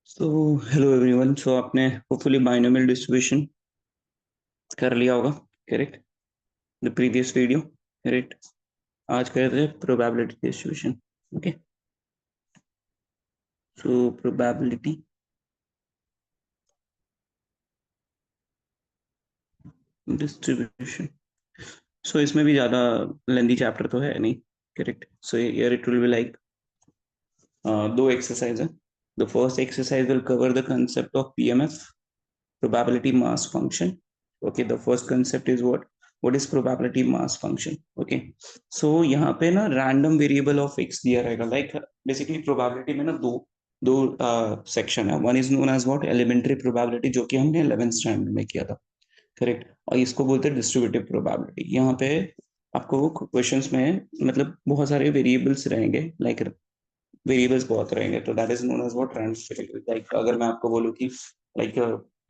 So hello everyone. सो आपने hopefully binomial distribution कर लिया होगा, correct? The previous video, correct? आज कर रहे हैं probability distribution. Okay, so probability distribution. So इसमें भी ज्यादा लेंदी चैप्टर तो है नहीं, correct? So here it will be like दो एक्सरसाइज है। The first exercise will cover the concept of PMF, probability mass function. Okay, the first concept is what is probability mass function? Okay, so यहाँ पे ना random variable of x दिया रहेगा, like basically probability में ना दो दो section है। One is known as what, elementary probability, जो कि हमने 11th स्टैंडर्ड में किया था, करेक्ट? और इसको बोलते हैं डिस्ट्रीब्यूटिव प्रोबेबिलिटी। यहाँ पे आपको क्वेश्चंस में मतलब बहुत सारे वेरिएबल्स रहेंगे, लाइक वेरिएबल्स बहुत रहेंगे, तो that is known as what random variable. Like अगर मैं आपको बोलूँ कि लाइक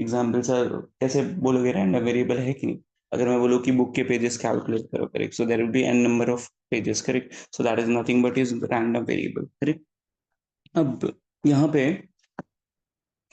एग्जाम्पल सर कैसे बोलोगे, रैंडम वेरिएबल है कि नहीं? अगर मैं बोलूँ कि बुक के पेजेस कैलकुलेट करो, correct, so there will be N number of pages, correct, so that is nothing but is random variable, correct? अब यहाँ पे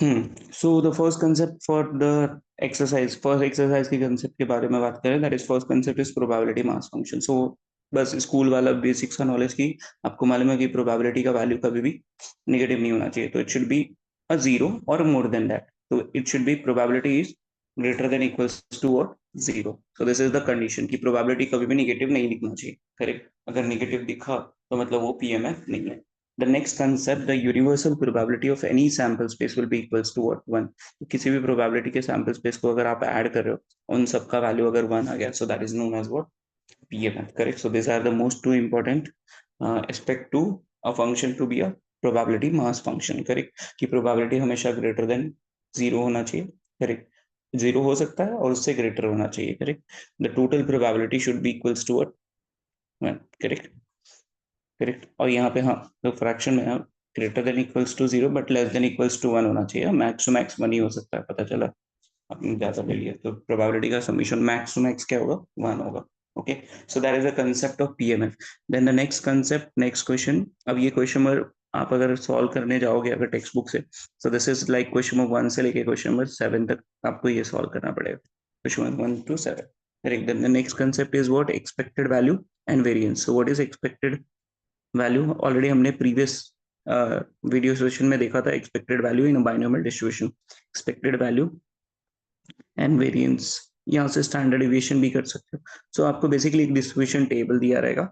so the first concept for the exercise, first exercise के concept के बारे में बात करें, that is first concept is probability mass function. So बस स्कूल वाला बेसिक्स का नॉलेज की आपको मालूम है कि प्रोबेबिलिटी का वैल्यू कभी भी नेगेटिव नहीं होना चाहिए, तो it should be a zero और मोर देन दैट। तो it should be probability is greater than equals to what, zero. So this is the condition कि प्रोबेबिलिटी कभी भी नेगेटिव नहीं दिखना चाहिए, करेक्ट? अगर नेगेटिव दिखा तो मतलब वो पीएमएफ नहीं है। The next concept, the universal probability of any sample space will be equals to what, one। किसी भी probability के sample space को अगर आप ऐड कर रहे हो, उन सबका वैल्यू अगर वन आ गया, so that is known as what, PMF, correct? So these are the most two important aspect to a function to be a probability mass function, correct? कि probability हमेशा greater than zero होना चाहिए, correct? Zero हो सकता है और उससे greater होना चाहिए, correct? The total probability should be equals to what, one, correct? Correct. और यहाँ पे हाँ, तो फ्रैक्शन में हाँ, greater than equals to zero but less than equals to one होना चाहिए। मैक्स टू मैक्स वन ही हो सकता है, पता चला आपने ज्यादा ले लिया तो प्रोबेबिलिटी का समीशन मैक्स टू मैक्स क्या होगा, वन होगा। Okay, so that is the concept of PMF. Then the next concept, next question. अब ये क्वेश्चन नंबर आप अगर सॉल्व करने जाओगे अगर टेक्स्ट बुक से, सो this is like question number one से लेके क्वेश्चन नंबर सेवन तक आपको ये सॉल्व करना पड़ेगा, question number one two seven, correct? Then the next concept is what, expected value and variance. So what is expected value? Already हमने previous video session में देखा था, expected value in binomial distribution, expected value and variance. यहाँ से standard deviation भी कर सकते हो। सो आपको बेसिकली एक डिस्ट्रीब्यूशन टेबल दिया रहेगा,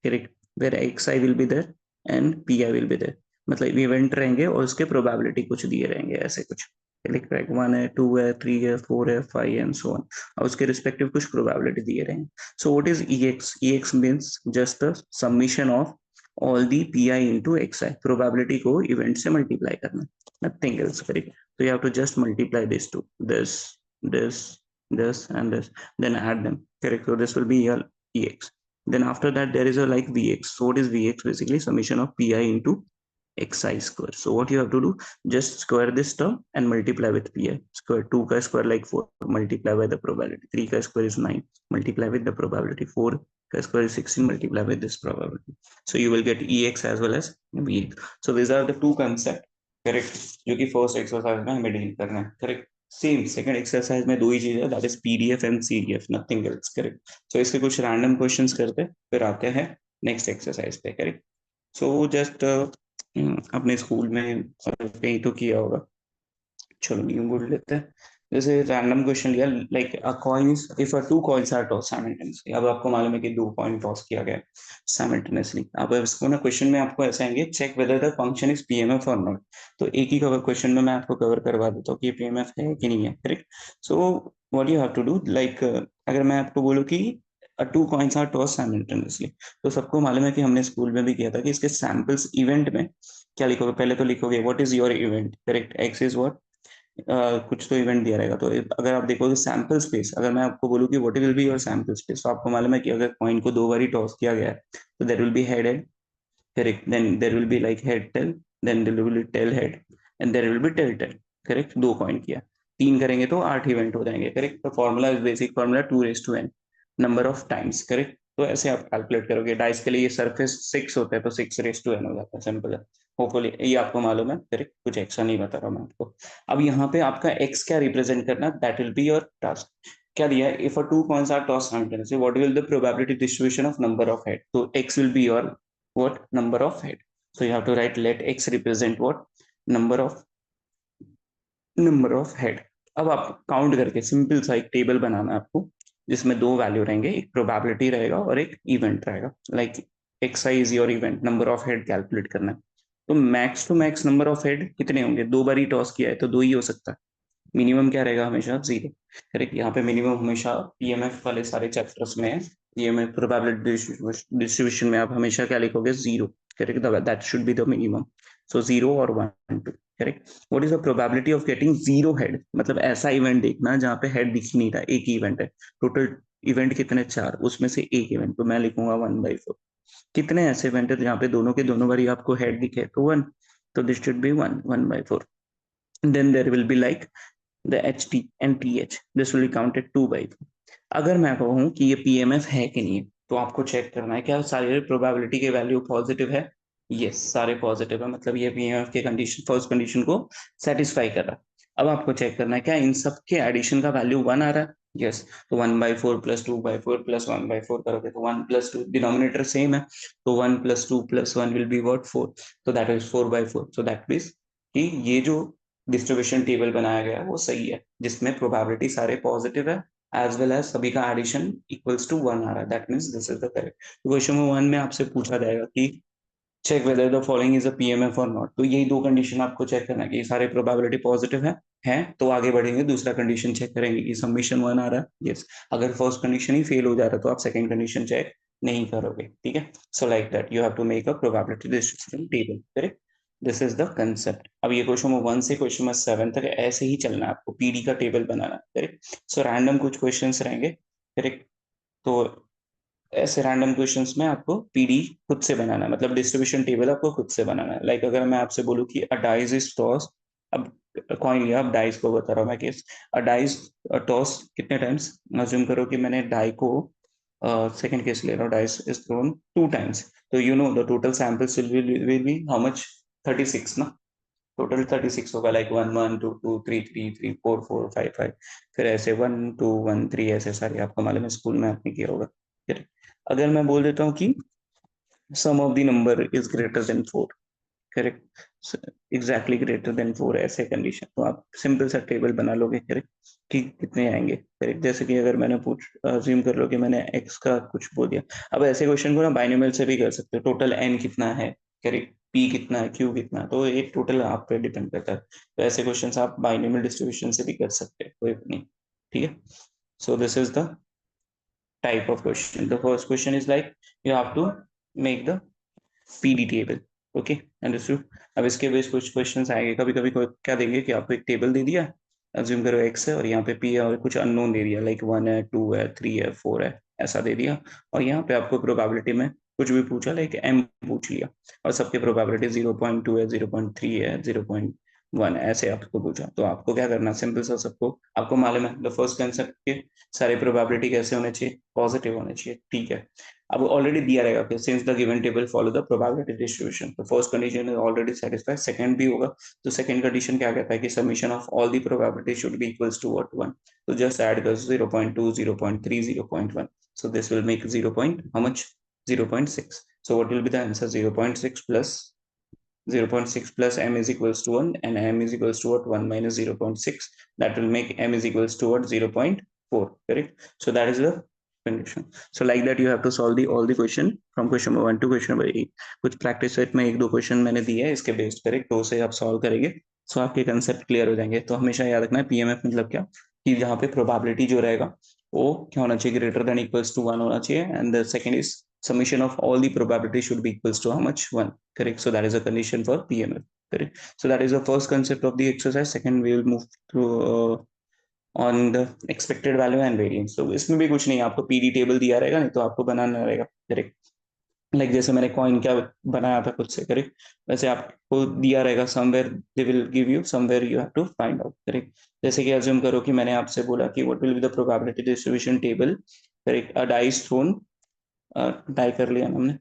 correct, where X I will be there and P I will be there. मतलब इवेंट रहेंगे और उसके प्रोबेबिलिटी कुछ दिए रहेंगे, ऐसे कुछ लिख रहा है, वन है, टू है, थ्री है, फोर है, फाइव एंड सो ऑन, और उसके रिस्पेक्टिव कुछ प्रोबेबिलिटी दिए रहेंगे। So what is E X? E X means just the submission of all the P I into X I, probability को इवेंट से मल्टीप्लाई करना, नथिंग एल्स, करेक्ट? तो you have to just multiply this to this this and this, then add them, correct? So this will be your ex. Then after that there is a like vx. So what is vx? Basically summation of pi into xi square. So what you have to do, just square this term and multiply with pi square. 2 ka square like 4, multiply by the probability. 3 ka square is 9, multiply with the probability. 4 ka square is 16, multiply with this probability. So you will get ex as well as vx. So these are the two concepts, correct, जो कि first exercise में हमें deal करना है, correct? Same second exercise में दो ही चीज है, that is PDF and CDF, nothing else, correct? So इसके कुछ रैंडम क्वेश्चंस करते हैं, फिर आते हैं नेक्स्ट एक्सरसाइज पे, करेक्ट? सो जस्ट अपने स्कूल में कहीं तो किया होगा, चलो न्यू बोल लेते हैं। जैसे रैंडम क्वेश्चन लिया, like a coins, if a two coins are toss simultaneously. अब आपको मालूम है कि दो कॉइन टॉस किया गया साइमल्टेनियसली। अब इसको ना क्वेश्चन में आपको ऐसा आएंगे, check whether the function is PMF और नॉट। तो एक ही कवर क्वेश्चन में मैं आपको कवर करवा देता हूँ कि पीएमएफ है कि नहीं है, correct? So what you have to do, like अगर मैं आपको बोलूँ कि two coins are toss simultaneously, तो सबको मालूम है कि हमने स्कूल में भी किया था कि इसके सैंपल्स इवेंट में क्या लिखोगे? पहले तो लिखोगे what is your event, correct? X is what, कुछ तो इवेंट दिया रहेगा। तो अगर आप देखोगे सैंपल स्पेस, अगर मैं आपको बोलूँ कि what will be your sample space, तो आपको मालूम है कि अगर कॉइन को दो बार ही टॉस किया गया है तो there will be head head, correct? Then there will be like head tail, then there will be tail head, and there will be tail tail, correct? दो कॉइन किया, 3 करेंगे तो 8 इवेंट हो जाएंगे, करेक्ट। तो formula is basic formula 2:n number of times, correct. तो ऐसे आप कैलकुलेट करोगे। डाइस के लिए ये सरफेस 6 होता है तो 6:n हो जाता है, सिंपल है। होपफुली ये आपको मालूम है, करेक्ट, कुछ एक्स्ट्रा नहीं बता रहा मैं आपको। अब यहाँ पे आपका एक्स क्या रिप्रेजेंट करना, that will be your task. क्या दिया है, if a 2 coins are toss simultaneously what will the probability distribution of number of head, तो X will be your what, number of head. So you have to write let X represent what, number of head. अब आप count करके simple सा एक table बनाना है आपको, जिसमें दो वैल्यू रहेंगे, एक प्रोबेबिलिटी रहेगा और एक इवेंट रहेगा। Like X I is your event, number of head calculate करना है। तो max to max number of head कितने होंगे, दो बार ही टॉस किया है तो दो ही हो सकता है। मिनिमम क्या रहेगा, हमेशा 0। करेक्ट, यहाँ पे मिनिमम हमेशा पीएमएफ वाले सारे चैप्टर्स में है। पीएमएफ प्रोबेबिलिटी डिस्ट्रीब्यूशन में आप हमेशा क्या लिखोगे, 0। Correct, that should be the minimum. So 0 और 1 2। Correct. What is the probability of getting 0 head, मतलब ऐसा इवेंट देखना जहाँ पे हेड दिख ही नहीं रहा, एक ही इवेंट है। टोटल इवेंट कितने, 4, उसमें से एक इवेंट, तो मैं लिखूंगा 1/4। कितने ऐसे इवेंट है जहाँ पे दोनों के दोनों बारी आपको हेड दिखे, तो 1। तो this should be 1/4। Then there will be like the HT and TH, this will be counted 2/2। अगर मैं कहूँ कि ये PMF है कि नहीं है, तो आपको चेक करना है क्या सारे प्रोबेबिलिटी के वैल्यू पॉजिटिव है। यस, सारे पॉजिटिव है, मतलब ये PMF के कंडीशन, फर्स्ट कंडीशन को सेटिस्फाई कर रहा है। अब आपको चेक करना है क्या इन सब के एडिशन का वैल्यू 1 आ रहा है। यस, तो 1/4 प्लस 2/4 प्लस 1/4 करोगे तो 1+2, डिनोमिनेटर सेम है, तो 1+2+1 विल बी व्हाट, 4। तो that is 4/4। So that means कि ये जो डिस्ट्रीब्यूशन टेबल बनाया गया है वो सही है, जिसमें प्रोबेबिलिटी सारे पॉजिटिव है, एज वेल एज सभी का एडिशन इक्वल्स टू 1 आ रहा है। That means this is the correct. Question number 1 में आपसे पूछा जाएगा कि check whether the following is a PMF और नॉट, तो यही दो कंडीशन आपको चेक करना है कि सारे प्रोबेबिलिटी पॉजिटिव है तो आगे बढ़ेंगे, दूसरा कंडीशन चेक करेंगे कि सबमिशन 1 आ रहा है। यस, अगर फर्स्ट कंडीशन ही फेल हो जा रहा है तो आप सेकंड कंडीशन चेक नहीं करोगे, ठीक है। So like that you have to make a probability distribution table, correct. This is the concept. अब ये क्वेश्चन नंबर 1 से क्वेश्चन नंबर 7 तक ऐसे ही चलना है, आपको पीडी का टेबल बनाना है, करेक्ट। सो रैंडम कुछ क्वेश्चंस रहेंगे, करेक्ट। तो ऐसे रैंडम क्वेश्चंस में आपको पीडी खुद से बनाना है, मतलब डिस्ट्रीब्यूशन टेबल आपको खुद से बनाना है। लाइक अगर मैं आपसे बोलूँ कि अ डाइस इज टॉस, अब कॉइन लिया, अब डाइस को बता रहा हूँ मैं केस। अ डाइस टॉस कितने टाइम्स, अज्यूम करो कि मैंने डाई को सेकंड केस ले रहा हूँ, डाइस इज थ्रोन 2 टाइम्स, तो you know the total samples will be how much, 36 ना। टोटल 36 होगा, लाइक 1 1 2 2 3 3 3 4 4 5 5, फिर ऐसे 1 2 1 3, ऐसे सारे आपको मालूम है, स्कूल में आपने किया होगा। फिर अगर मैं बोल देता हूँ कि sum of the number is greater than 4, correct, exactly greater than 4, ऐसे कंडीशन, तो आप सिंपल सा टेबल बना लोगे, करेक्ट, कि कितने आएंगे, करेक्ट। जैसे कि अगर मैंने अज्यूम कर लो कि मैंने x का कुछ बोल दिया। अब ऐसे क्वेश्चन को ना बाइनोमियल से भी कर सकते हो, टोटल n कितना है, करेक्ट, p कितना है, q कितना है, तो ये टोटल आप पे डिपेंड करता है। तो ऐसे क्वेश्चन आप बाइनोमियल डिस्ट्रीब्यूशन से भी कर सकते हैं, कोई नहीं, ठीक है। सो this is the type of question. The first question is like you have to make the PD table, okay, understood. अब इसके बेस कुछ क्वेश्चंस आएंगे, कभी कभी क्या देंगे कि आपको एक टेबल दे दिया, अज्यूम करो एक्स है और यहाँ पे पी है और कुछ अननोन दे दिया, लाइक 1 है 2 है 3 है 4 है, ऐसा दे दिया। और यहाँ पे आपको प्रोबेबिलिटी में कुछ भी पूछा, लाइक एम पूछ लिया, और सबके प्रोबेबिलिटी 0.2 है, 0.3 है, 0.1 ऐसे आपको पूछा, तो आपको क्या करना, सिंपल सा, सबको आपको मालूम है द फर्स्ट कंसेप्ट के सारे प्रोबेबिलिटी कैसे होने चाहिए, पॉजिटिव होने चाहिए, ठीक है। अब ऑलरेडी दिया रहेगा कि since the given table follow the probability distribution, तो first condition is already satisfied, second भी होगा। तो सेकंड कंडीशन क्या कहता है कि summation of all the probability should be equals to what, 1। तो जस्ट ऐड कर 0.2 0.3 0.1, so this will make 0 point how much, 0.6। so what will be the answer, 0.6 plus 0.6 plus m is equals to 1, and m is equals to what, 1 minus 0.6, that will make m is equals to what, 0.4, correct. So that is the condition. So like that you have to solve the all the question from question number 1 to question number 8। कुछ practice set में एक दो question मैंने दिए है, इसके based correct, तो उसे आप सॉल्व करेंगे, सो आपके कंसेप्ट क्लियर हो जाएंगे। तो हमेशा याद रखना है पीएमएफ मतलब क्या, कि जहाँ पे प्रोबेबिलिटी जो रहेगा वो क्या होना चाहिए, ग्रेटर देन इक्वल्स टू 1 होना चाहिए, and the second is summation of all the probability should be equals to how much, 1, correct. So that is a condition for PMF, correct. So that is the first concept of the exercise. Second we will move to on the expected value and variance। तो इसमें भी कुछ नहीं, आपको PD table दिया रहेगा, नहीं तो आपको बनाना रहेगा, करेक्ट। जैसे मैंने कॉइन क्या बनाया था खुद से, करेक्ट, वैसे आपको दिया रहेगा somewhere they will give you, somewhere you have to find out, correct. जैसे कि अज्यूम करो कि मैंने आपसे बोला कि what will be the probability distribution table, correct, a dice thrown, die कर लिया ना हमने,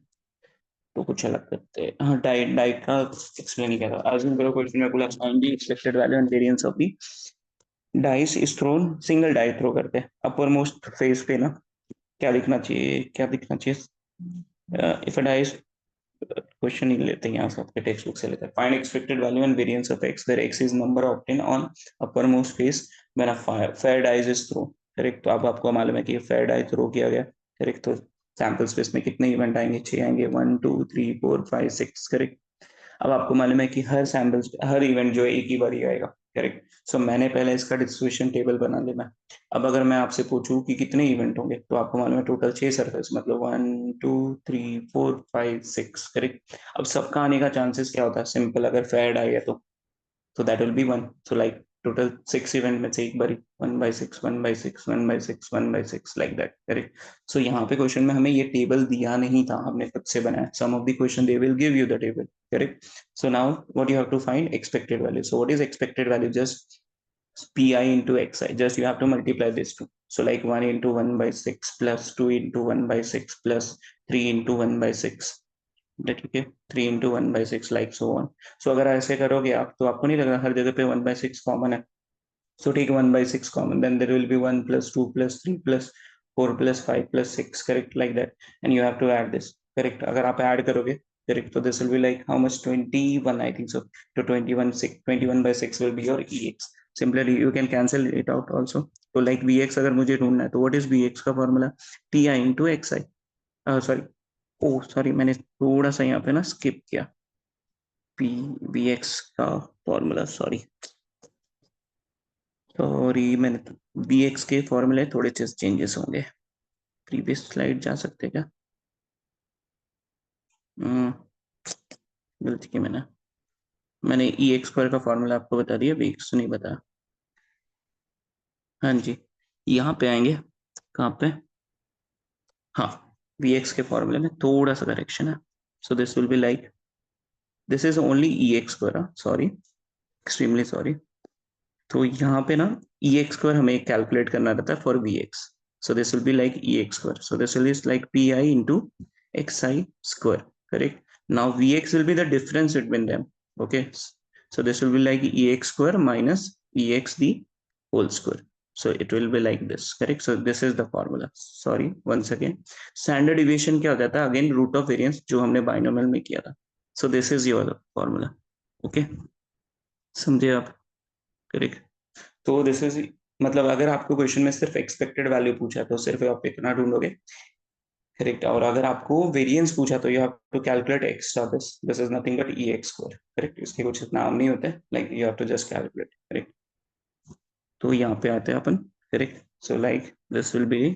तो कुछ अलग करते हैं। हाँ, डाई डाई का एक्सप्लेन ही किया था। अज्यूम करो क्वेश्चन में बोला find the expected value and variance of the dice is thrown, single die throw करते हैं अपर मोस्ट फेस पे ना, क्या लिखना चाहिए, क्या लिखना चाहिए, इफ अ डाइस, क्वेश्चन ही लेते हैं यहाँ से, आपके टेक्स्ट बुक से लेते हैं। Find expected value and variance of X where X is number obtain on upper most face when a fair dice is throw, correct. तो अब आपको मालूम है कि फेयर डाई थ्रो किया गया, करेक्ट, तो सैंपल स्पेस में कितने इवेंट आएंगे, 6 आएंगे, 1 2 3 4 5 6, करेक्ट। अब आपको मालूम है कि हर इवेंट जो है एक ही बार ही आएगा, करेक्ट। सो मैंने पहले इसका डिस्ट्रीब्यूशन टेबल बना लिया। अब अगर मैं आपसे पूछूं कि कितने इवेंट होंगे, तो आपको मालूम है टोटल 6 सरफेस, मतलब 1 2 3 4 5 6, करेक्ट। अब सबका आने का चांसेस क्या होता है, सिंपल, अगर फेयर डाई है तो that will be 1, so like total 6 event में से एक बारी 1/6 1/6 1/6 1/6 like that, करेक्ट। सो यहाँ पे क्वेश्चन में हमें ये टेबल दिया नहीं था, हमने खुद से बनाया। Some of the question they will give you the table, correct. So now what you have to find expected value. So what is expected value, just pi into xi, just you have to multiply this two, so like 1 into 1/6 plus 2 into 1/6 plus 3 into 1/6, ठीक है, 3 into 1/6 like so one. सो अगर ऐसे करोगे आप, तो आपको नहीं लग रहा हर जगह पे 1/6 कॉमन है। सो ठीक, 1/6 common, then there will be 1 + 2 + 3 + 4 + 5 + 6, correct, like that, and you have to add this, correct. अगर आप ऐड करोगे, करेक्ट, तो this will be like how much, 21 I think so. तो 21/6 will be your EX। Similarly you can cancel it out also. तो like VX अगर मुझे ढूंढना है, तो व्हाट इज VX का formula, TI into XI, sorry, oh sorry, मैंने थोड़ा सा यहाँ पे ना स्किप किया, पी VX का फॉर्मूला, सॉरी सॉरी, मैंने VX के फॉर्मूले थोड़े से चेंजेस होंगे। प्रीवियस स्लाइड जा सकते क्या, हम्म, गलती की मैंने EX² का फॉर्मूला आपको बता दिया, VX नहीं बताया। हाँ जी, यहाँ पे आएंगे, कहाँ पे, हाँ, VX के फॉर्मूले में थोड़ा सा करेक्शन है। सो this will be like, this is only EX², sorry, extremely sorry. तो यहाँ पे ना EX² हमें कैलकुलेट करना रहता है for VX, so this will be like EX², so this will be like PI into XI², correct। now VX will be the difference between them, okay, so this will be like EX² minus EX the whole square, so it will be like this, correct। so this is the formula, sorry once again, standard deviation क्या हो जाता है, again root of variance जो हमने binomial में किया था, so this is your formula, okay, समझे आप, करेक्ट। तो दिस इज, मतलब अगर आपको क्वेश्चन में सिर्फ एक्सपेक्टेड वैल्यू पूछा तो सिर्फ आप इतना ढूंढोगे, करेक्ट। और अगर आपको वेरिएंस पूछा तो you have to calculate extra this, this is nothing but EX², correct. इसके कुछ नाम नहीं होते, like you have to just calculate, correct. तो यहाँ पे आते हैं अपन, correct. So like this will be,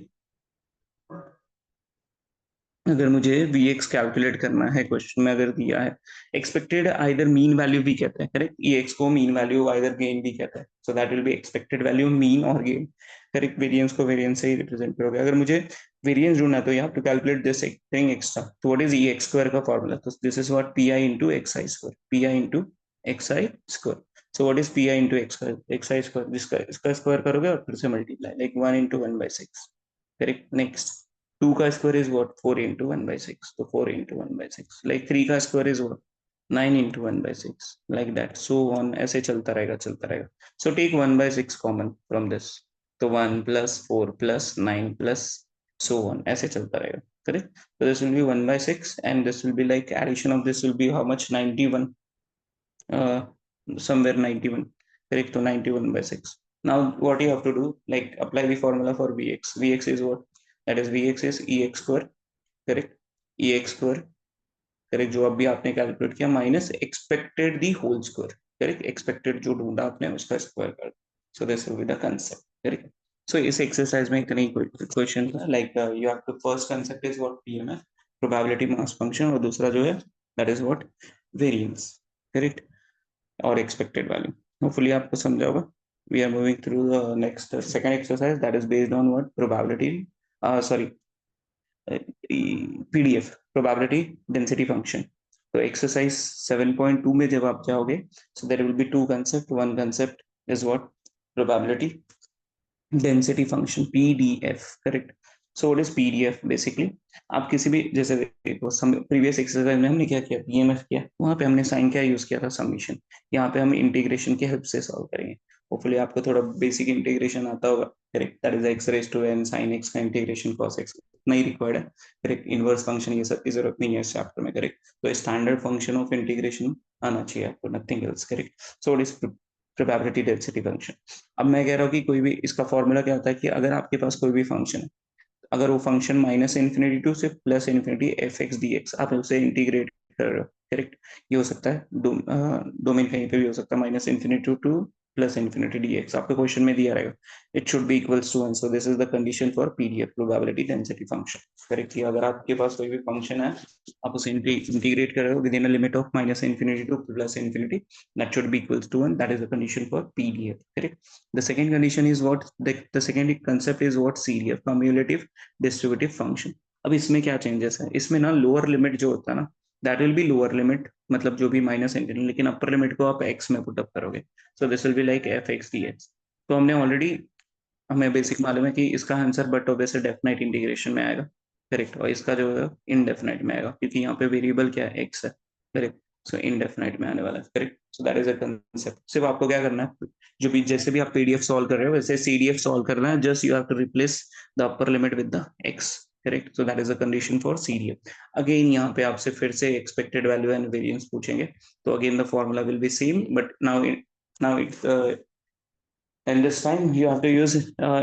अगर मुझे VX कैलकुलेट करना है, क्वेश्चन में अगर दिया है एक्सपेक्टेड आइदर मीन वैल्यू भी कहते हैं, करेक्ट, EX को मीन वैल्यू आइदर गेन भी कहते हैं, so that will be expected value mean और गेन, करेक्ट। वेरिएंस को वेरिएंस से ही रिप्रेजेंट करोगे। अगर मुझे वेरिएंस ढूंढना है तो you have to calculate this thing extra, तो व्हाट इज EX² का फॉर्मूला, तो this is what PI into XI², सो what is PI into XI², जिसका इसका स्क्वायर करोगे और फिर से multiply, like 1 into 1/6, correct. Next 2 का स्क्वायर इज व्हाट, 4 into 1/6, तो 4 into 1/6, लाइक 3 का square is what, 9 into 1/6, like that, so on, ऐसे चलता रहेगा चलता रहेगा। So take 1/6 common from this, तो 1 + 4 + 9 प्लस सो ऑन, ऐसे चलता रहेगा, correct. so this will be 1/6 and this will be like addition of this will be how much, 91, uh, somewhere 91, correct, to 91/6. Now what you have to do, like apply the formula for VX is what, that is VX is EX², correct, EX², correct, जो अभी आपने calculate किया, minus expected the whole square, correct, expected जो ढूंढा आपने उसका square कर, so this will be the concept, correct. So इस एक्सरसाइज में इतने ही क्वेश्चन था, like you have to, first concept is what PMF, probability mass function, और दूसरा जो है that is what variance, correct, और एक्सपेक्टेड वैल्यू। होपफुली आपको समझा होगा। We are moving through the next second exercise that is based on what, probability, sorry, PDF probability density function. तो exercise 7.2 में जब आप जाओगे, so there will be two concept, one concept is what, probability density function, PDF, correct. So what is PDF basically, आप किसी भी, जैसे previous exercise में हमने क्या किया, पीएमएफ किया, वहां पे हमने साइन क्या यूज किया था, समीशन। यहाँ पे हम इंटीग्रेशन की हेल्प से सॉल्व करेंगे। होपफुली आपको थोड़ा बेसिक इंटीग्रेशन आता होगा, correct. That is X raise to N sine X का इंटीग्रेशन कॉस एक्स, नहीं रिक्वायर्ड है, करेक्ट। इनवर्स फंक्शन ये सब की जरूरत नहीं है इस चैप्टर में, करेक्ट। तो स्टैंडर्ड फंक्शन ऑफ इंटीग्रेशन आना चाहिए आपको, nothing else, correct. So what is probability density function. अब मैं कह रहा हूँ कि कोई भी, इसका फॉर्मूला क्या होता है कि अगर आपके पास कोई भी फंक्शन है, अगर वो फंक्शन माइनस इन्फिनिटी टू से plus infinity f X D x, आप उसे इंटीग्रेट कर रहे हो, करेक्ट। ये हो सकता है डोमेन कहीं पे भी हो सकता है, minus infinity to plus infinity D X, आपके क्वेश्चन में दिया रहेगा, it should be equals to 1, so this is the condition for PDF, probability density function, correct. अगर आपके पास कोई भी फंक्शन है, आप उसे इंटीग्रेट कर रहे हो with in a limit of minus infinity to plus infinity, that should be equals to 1, that is the condition for pdf, correct. The second condition is what, the second concept is what, cdf, cumulative distributive function। अब इसमें क्या changes है, इसमें ना lower limit जो होता है ना, that will be lower limit, मतलब जो भी माइनस इन्फिनिटी, लेकिन अपर लिमिट को आप एक्स में पुटअप करोगे, सो this will be like F X D x. तो हमने ऑलरेडी, हमें बेसिक मालूम है कि इसका answer but obviously definite integration में आएगा, करेक्ट। और इसका जो है इनडेफिनेट में आएगा, क्योंकि यहाँ पे वेरिएबल क्या है, एक्स है, करेक्ट। सो इनडेफिनेट में आने वाला है, correct. So that is a concept. सिर्फ आपको क्या करना है, जो भी जैसे भी आप पीडीएफ सॉल्व कर रहे हो वैसे सीडीएफ सॉल्व करना है, just you have to replace the upper limit with the X, correct. So that is a condition for CDF. Again यहाँ पे आपसे फिर से एक्सपेक्टेड वैल्यू एंड वेरिएंस पूछेंगे, तो again the formula will be same, but now it and this time you have to use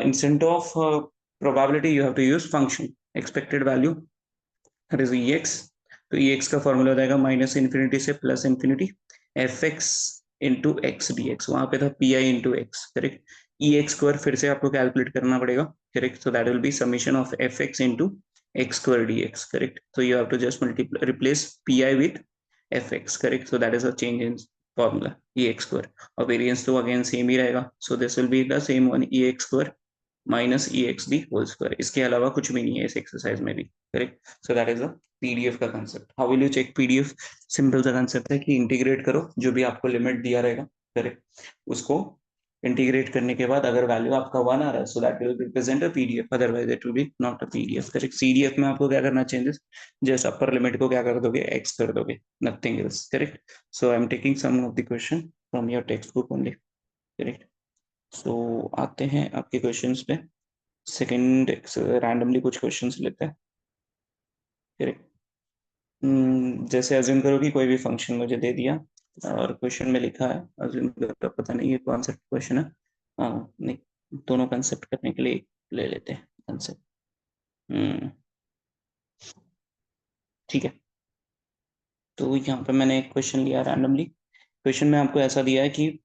instead of probability you have to use function expected value, that is ex। तो ex का formula हो जाएगा minus infinity से plus infinity f x into x D x, वहां पे था P I into x, correct. E x square फिर से आपको कैलकुलेट करना पड़ेगा, correct. So that will B summation of F x into x square D x, correct. so you have to just multiply, replace pi with fx, correct। so that is a change in formula ex square, और variance तो again same ही रहेगा, so this will be the same one, ex square minus ex the whole square, इसके अलावा कुछ भी नहीं है इस एक्सरसाइज में भी, correct. So that is the PDF का concept. How will you check PDF, simple सा कंसेप्ट है कि इंटीग्रेट करो, जो भी आपको लिमिट दिया रहेगा, करेक्ट, उसको इंटीग्रेट करने के बाद अगर वैल्यू आपका 1 आ रहा है, so that will represent a PDF, otherwise it will B not a PDF, correct. CDF में आपको क्या करना, चेंजेस, जस्ट अपर लिमिट को क्या कर दोगे, एक्स कर दोगे, nothing else, correct. So I am taking some of the question from your text book only, correct. So आते हैं आपके क्वेश्चंस पे, सेकंड रैंडमली कुछ क्वेश्चंस लेते हैं, करेक्ट। जैसे अज्यूम करो कि कोई भी फंक्शन मुझे दे दिया और क्वेश्चन में लिखा है, अज्यूम करो, पता नहीं ये कौन सा क्वेश्चन है, हाँ नहीं, दोनों कंसेप्ट करने के लिए ले लेते हैं कंसेप्ट। ठीक है, तो यहाँ पे मैंने एक क्वेश्चन लिया रैंडमली। क्वेश्चन में आपको ऐसा दिया है कि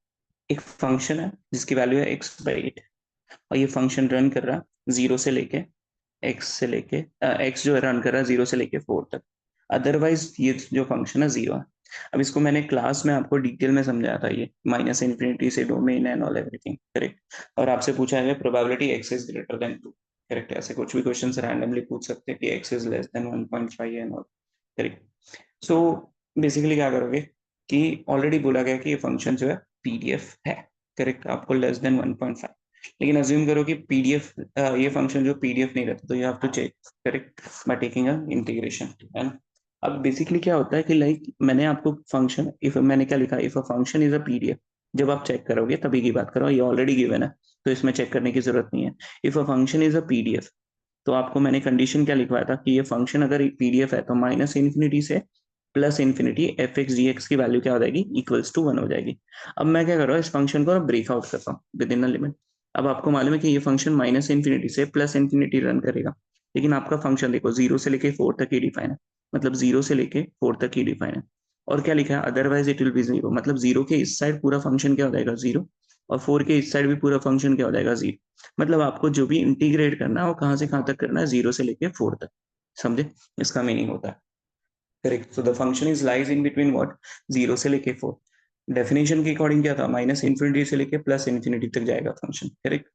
एक फंक्शन है जिसकी वैल्यू है x/8, और ये फंक्शन रन कर रहा है जीरो से लेके एक्स से लेके एक्स जो है रन कर रहा है 0 से लेके 4 तक, अदरवाइज ये जो फंक्शन है 0 है। अब इसको मैंने क्लास में आपको डिटेल में समझाया था, ये माइनस इन्फिनिटी से domain and all everything, correct. और आपसे पूछा है probability x is greater then 2, correct. ऐसे कुछ भी क्वेश्चन रैंडमली पूछ सकते हैं कि x is less than 1.5 and all, correct. So basically क्या करोगे कि ऑलरेडी बोला गया कि ये फंक्शन जो है पीडीएफ है, करेक्ट, आपको लेस देन 1.5, लेकिन अज्यूम करो कि पीडीएफ, ये फंक्शन जो पीडीएफ नहीं रहता, तो you have to check, correct, by taking a integration, है ना। अब बेसिकली क्या होता है कि लाइक मैंने आपको फंक्शन, इफ मैंने क्या लिखा, if a function is a PDF, जब आप चेक करोगे तभी की बात करो, ये ऑलरेडी गिवन है, तो इसमें चेक करने की जरूरत नहीं है। If a function is a PDF, तो आपको मैंने कंडीशन क्या लिखवाया था कि ये फंक्शन अगर पीडीएफ है तो माइनस इन्फिनिटी से प्लस इन्फिनिटी एफ एक्स जी एक्स की वैल्यू क्या हो जाएगी, इक्वल्स टू 1 हो जाएगी। अब मैं क्या कर रहा हूँ, इस फंक्शन को ब्रेकआउट करता हूँ विद इन द लिमिट। अब आपको मालूम है कि ये फंक्शन माइनस इन्फिनिटी से प्लस इन्फिनिटी रन करेगा, लेकिन आपका फंक्शन देखो 0 से लेके 4 तक ही डिफाइन है, मतलब 0 से लेके 4 तक ही डिफाइन है। और क्या लिखा है, अदरवाइज इट विल बी 0, मतलब 0 के इस साइड पूरा फंक्शन क्या हो जाएगा, 0, और 4 के इस साइड भी पूरा फंक्शन क्या हो जाएगा, 0। मतलब आपको जो भी इंटीग्रेट करना है वो कहाँ से कहाँ तक करना है, 0 से लेके 4 तक, समझे, इसका मीनिंग होता है, correct. So the function is lies in between what, 0 से लेके 4। डेफिनेशन के अकॉर्डिंग क्या था, माइनस इन्फिनिटी से लेके प्लस इन्फिनिटी तक जाएगा फंक्शन, करेक्ट।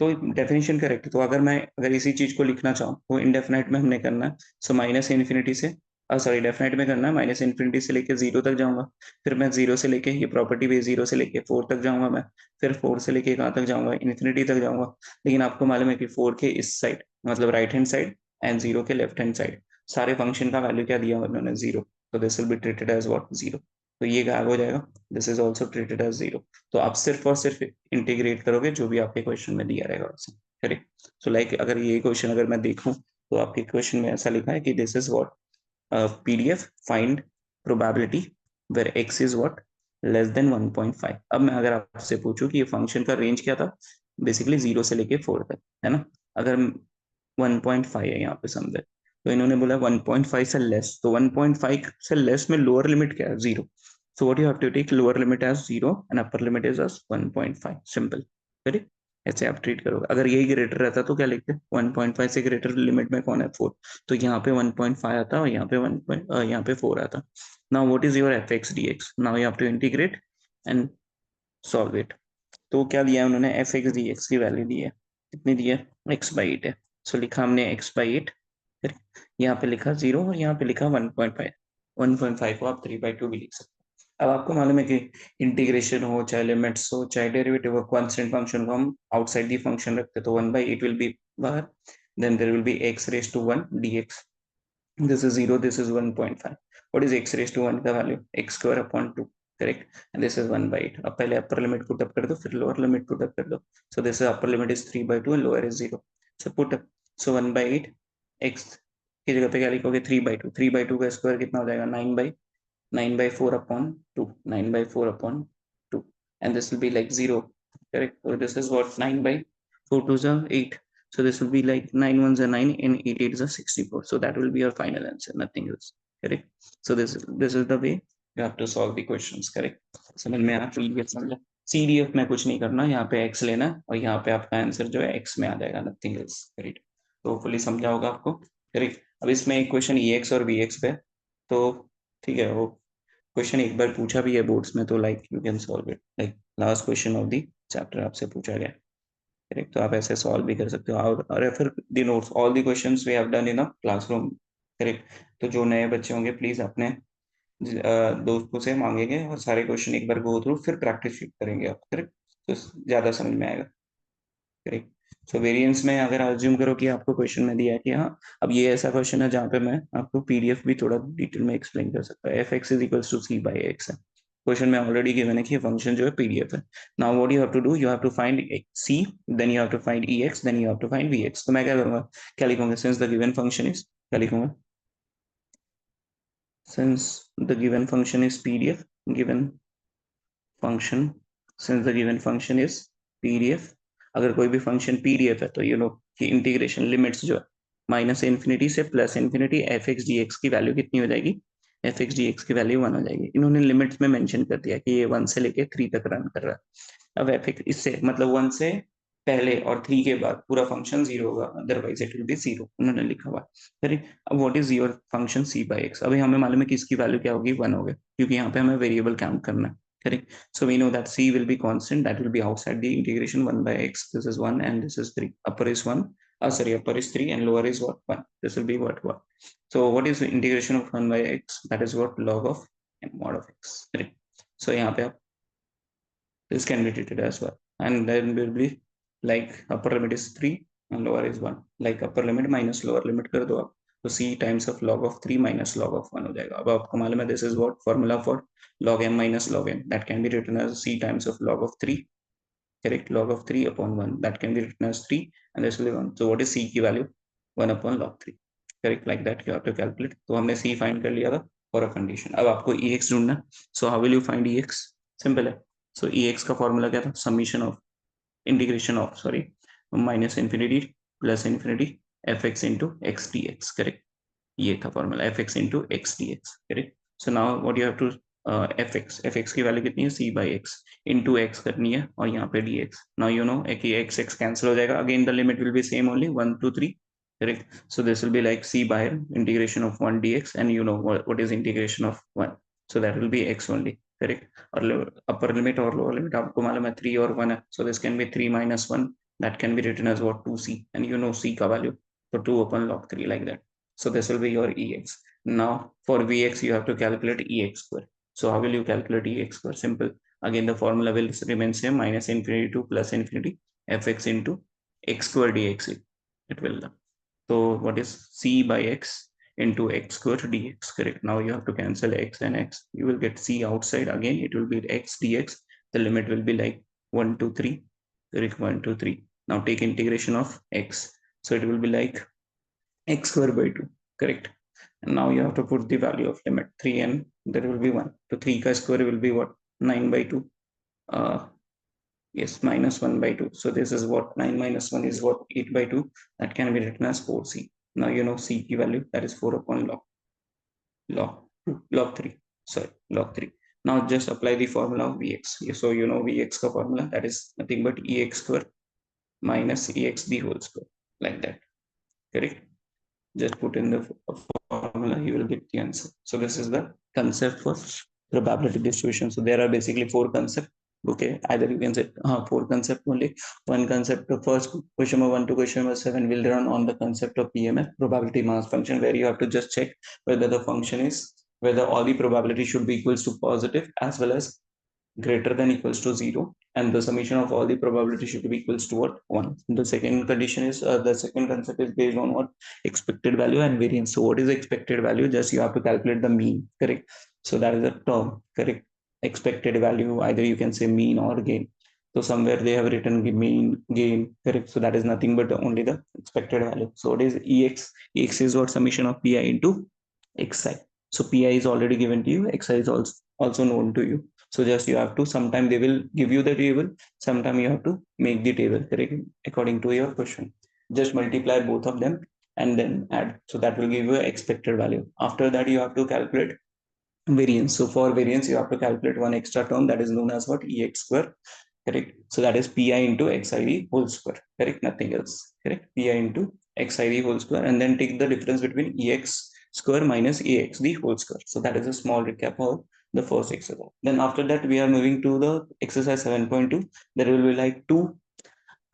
तो डेफिनेशन करेक्ट है। तो अगर इसी चीज को लिखना चाहूँ तो इनडेफिनाइट में हमने करना है, सो माइनस इन्फिनिटी से सॉरी डेफिनाइट में करना है, माइनस इन्फिनिटी से लेके जीरो तक जाऊंगा, फिर मैं जीरो से लेके ये प्रॉपर्टी भी जीरो से लेके फोर तक जाऊंगा मैं, फिर फोर से लेके कहाँ तक जाऊंगा, इन्फिनिटी तक जाऊंगा। लेकिन आपको मालूम है कि फोर के इस साइड मतलब right hand side and zero के लेफ्ट हैंड साइड सारे फंक्शन का वैल्यू क्या दिया उन्होंने, जीरो। तो this will be treated as what, zero. तो ये गायब हो जाएगा, this is also treated as zero. तो आप सिर्फ और सिर्फ इंटीग्रेट करोगे जो भी आपके क्वेश्चन में दिया रहेगा उससे, करेक्ट। सो लाइक अगर ये क्वेश्चन अगर मैं देखूं तो आपके क्वेश्चन में ऐसा लिखा है कि this is what PDF find probability where X is what less than 1.5। अब मैं अगर आपसे पूछूं कि ये फंक्शन का रेंज क्या था, बेसिकली जीरो से लेके फोर तक, है ना। अगर 1.5 है यहाँ पे समझे, तो इन्होंने बोला 1.5 से लेस, तो 1.5 से लेस में लोअर लिमिट क्या है, zero. So what you have to take lower limit as zero and upper limit is as 1.5, simple, correct. ऐसे आप ट्रीट करोगे। अगर यही ग्रेटर रहता तो क्या लिखते, 1.5 से ग्रेटर लिमिट में कौन है, फोर। तो यहाँ पे 1.5 आता और यहाँ पे यहाँ पे फोर आता। Now what is your F X D x, now you have to integrate and solve it. तो क्या दिया है उन्होंने, एफ एक्स डी एक्स की वैल्यू दी है, कितनी दी है, x/8 है। सो लिखा हमने x/8, फिर यहाँ पे लिखा जीरो और यहाँ पे लिखा 1.5। 1.5 को आप 3/2 भी लिख सकते हो। अब आपको मालूम है कि इंटीग्रेशन हो चाहे लिमिट्स हो चाहे डेरिवेटिव हो, कांस्टेंट फंक्शन को हम आउटसाइड दी फंक्शन रखते, तो 1/8 विल बी बाहर, then there will be x raised to 1 dx, this is 0, this is 1.5. What is x raised to 1 का value, x square upon 2, correct. And this is 1/8। अब पहले upper limit put up कर दो, फिर lower limit put up कर दो। So this upper limit is 3/2 and lower is 0। So put up, so 1/8 x की जगह पे क्या लिखोगे, 3/2। 3/2 का स्क्वायर कितना हो जाएगा, 9/4 upon 2, 9/4 upon 2, and this will be like 0, correct. So this is what, 9/4 2 is 8. So this will be like 9 1s are 9 and 8 8s are 64. So that will be your final answer, nothing else. Correct. So this is the way you have to solve the questions. Correct. समझ में आया, PDF समझ CDF में कुछ नहीं करना, यहाँ पे x लेना और यहाँ पे आपका आंसर जो है x में आ जाएगा, nothing else. करेक्ट। तो फुली समझा होगा आपको, करेक्ट। अब इसमें एक क्वेश्चन EX और VX पे, तो ठीक है, वो क्वेश्चन एक बार पूछा भी है बोर्ड्स में, तो like you can solve it, like last question of the chapter आपसे पूछा गया, करेक्ट। तो आप ऐसे सॉल्व भी कर सकते हो और refer the notes, all the questions we have done in a classroom, correct. तो जो नए बच्चे होंगे प्लीज अपने दोस्तों से मांगेंगे और सारे क्वेश्चन एक बार गो थ्रू, फिर प्रैक्टिस करेंगे आप, करेक्ट। तो ज्यादा समझ में आएगा, करेक्ट। सो वेरिएंस में अगर अज्यूम करो कि आपको क्वेश्चन में दिया है कि हाँ, अब ये ऐसा क्वेश्चन है जहाँ पे मैं आपको पीडीएफ भी थोड़ा डिटेल में एक्सप्लेन कर सकता है, F X is equals to C by X है, क्वेश्चन में ऑलरेडी गिवन है कि ये फंक्शन जो है पीडीएफ है। Now what you have to do, you have to find C, then you have to find E X, then you have to find V X. तो मैं क्या करूंगा, क्या लिखूंगा, since the given function is, क्या लिखूंगा, since the given function is PDF, given function, since the given function is PDF. अगर कोई भी फंक्शन पीडीएफ है तो यू नो कि इंटीग्रेशन लिमिट्स जो है माइनस इन्फिनिटी से plus infinity, f X D X की वैल्यू कितनी हो जाएगी, एफ एक्स डी एक्स की वैल्यू 1 हो जाएगी। इन्होंने लिमिट्स में मेंशन कर दिया कि ये 1 से लेके 3 तक रन कर रहा है। अब एफ एक्स इससे मतलब 1 से पहले और 3 के बाद पूरा फंक्शन जीरो होगा, otherwise it will be zero, उन्होंने लिखा हुआ है। अब what is your function c by x, अभी हमें मालूम है कि इसकी वैल्यू क्या होगी, 1 होगी, क्योंकि यहाँ पे हमें वेरिएबल काउंट करना है, correct. So we know that c will be constant, that will be outside the integration, 1 by x, this is 1 and this is 3, upper is 1, sorry, upper is 3 and lower is what, 1, this will be what 1. So what is the integration of 1 by x, that is what, log of m mod of x, correct. So यहाँ पे आप, this can be treated as well, and then will be like upper limit is 3 and lower is 1, like upper limit minus lower limit कर दो आप, तो c times of log of 3 minus log of 1 हो जाएगा। अब आपको मालूम है this is what formula for log m minus log n, that can be written as c times of log of 3, correct, log of 3 upon 1, that can be written as 3 and this will be 1. So what is c की value, 1 upon log 3, correct, like that you have to calculate। तो हमने c find कर लिया था for a condition। अब आपको ex ढूंढना, so how will you find ex, simple है। so ex का फॉर्मूला क्या था, summation of integration of sorry minus infinity plus infinity f x into x D x, correct. ये था formula, f x into x D x, correct. So now what you have to, f x की value कितनी है, c by x into x करनी है और यहाँ पे d x. Now you know कि एक्स एक्स कैंसिल हो जाएगा, again the limit will be same only 1 to 3, correct. So this will be like c by integration of 1 dx and you know what is integration of 1, so that will be x only, correct, और upper limit और lower limit आपको मालूम है 3 और 1 है, so this can be 3 minus 1, that can be written as what 2c, and you know c का value, so 2 upon log 3 like that. So this will be your ex. Now for vx you have to calculate ex square. So how will you calculate ex square? Simple. Again the formula will remain same, minus infinity to plus infinity fx into x square dx. It will. So what is c by x into x square dx? Correct. Now you have to cancel x and x. You will get c outside. Again it will be x dx. The limit will be like 1 to 3. Correct. 1 to 3. Now take integration of x. So it will be like x square by 2. Correct. And now you have to put the value of limit 3, and there will be 1 to 3 ka square will be what? 9 by 2. uh yes, minus 1 by 2. So this is what 9 minus 1 is what 8 by 2. That can be written as 4c. Now you know c key value, that is 4 upon log 2, log 3. Sorry, log 3. Now just apply the formula of vx. So you know vx ka formula, that is nothing but ex square minus ex the whole square, like that. Correct. Just put in the formula, you will get the answer. So this is the concept for probability distribution. So there are basically four concepts. Okay, either you can say four concept only. One concept, the first question number 1 to question number 7 will run on the concept of PMF, probability mass function, where you have to just check whether the function is, whether all the probability should be equals to positive as well as greater than equals to 0, and the summation of all the probability should be equals to what? 1. The second condition is, the second concept is based on what? Expected value and variance. So what is the expected value? Just you have to calculate the mean. Correct. So that is a term. Correct. Expected value, either you can say mean or gain. So somewhere they have written mean, gain. Correct. So that is nothing but only the expected value. So what is ex? Ex is what? Summation of pi into xi. So pi is already given to you, xi is also known to you. So just you have to, sometime they will give you the table, sometime you have to make the table, correct, according to your question. Just multiply both of them and then add. So that will give you expected value. After that, you have to calculate variance. So for variance, you have to calculate one extra term, that is known as what? Ex square. Correct. So that is pi into xiv whole square. Correct. Nothing else. Correct. Pi into xiv whole square, and then take the difference between ex square minus ax the whole square. So that is a small recap of the first exercise. Then after that, we are moving to the exercise 7.2. There will be like two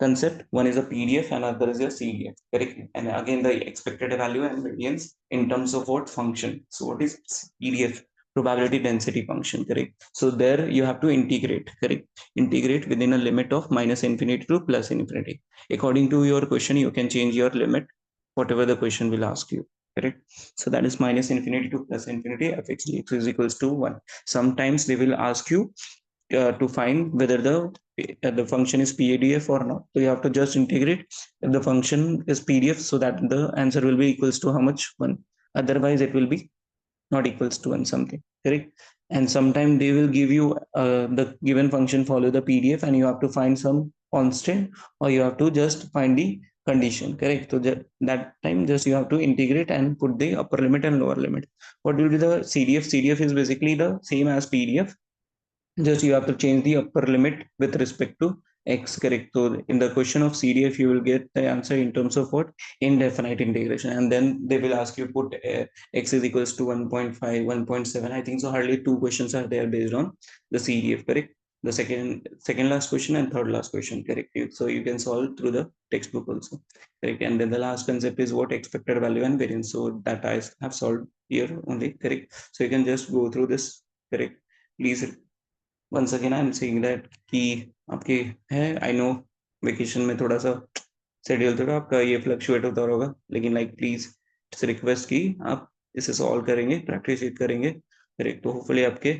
concept. One is a PDF and other is a CDF. Correct. And again, the expected value and variance in terms of what function. So what is PDF? Probability density function. Correct. So there you have to integrate. Correct. Integrate within a limit of minus infinity to plus infinity. According to your question, you can change your limit, whatever the question will ask you. Correct. So that is minus infinity to plus infinity, fx dx is equals to 1. Sometimes they will ask you to find whether the function is PDF or not. So you have to just integrate if the function is PDF, so that the answer will be equals to how much? 1. Otherwise it will be not equals to 1 something. Correct. And sometimes they will give you the given function follow the PDF, and you have to find some constant, or you have to just find the condition. Correct. So that time just you have to integrate and put the upper limit and lower limit. What will be the CDF? CDF is basically the same as PDF, just you have to change the upper limit with respect to x. Correct. So in the question of CDF, you will get the answer in terms of what? Indefinite integration. And then they will ask you put x is equals to 1.5, 1.7. I think so hardly two questions are there based on the CDF. Correct. The second last question and third last question. Correct. So you can solve through the textbook also. Correct. And then the last concept is what? Expected value and variance. So that I have solved here only. Correct. So you can just go through this. Correct. Please, once again I am saying that कि आपके है, I know vacation में थोड़ा सा schedule थोड़ा आपका ये fluctuate होता होगा, लेकिन लाइक प्लीज इट्स रिक्वेस्ट कि आप इसे सॉल्व करेंगे, प्रैक्टिस करेंगे, करेक्ट, तो होपफुली आपके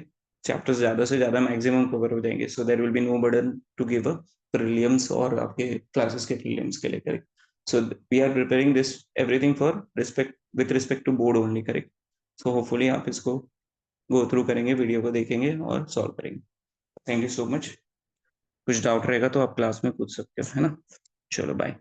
चैप्टर्स ज्यादा से ज्यादा मैक्सिमम कवर हो जाएंगे. So there will be no burden to give a prelims और आपके क्लासेस के प्रीलिम्स के लिए. Correct. So we are preparing this everything for respect with respect to board only. Correct. So hopefully आप इसको go through करेंगे, video को देखेंगे और सॉल्व करेंगे. Thank you so much. कुछ डाउट रहेगा तो आप क्लास में पूछ सकते हो, है ना. चलो बाय.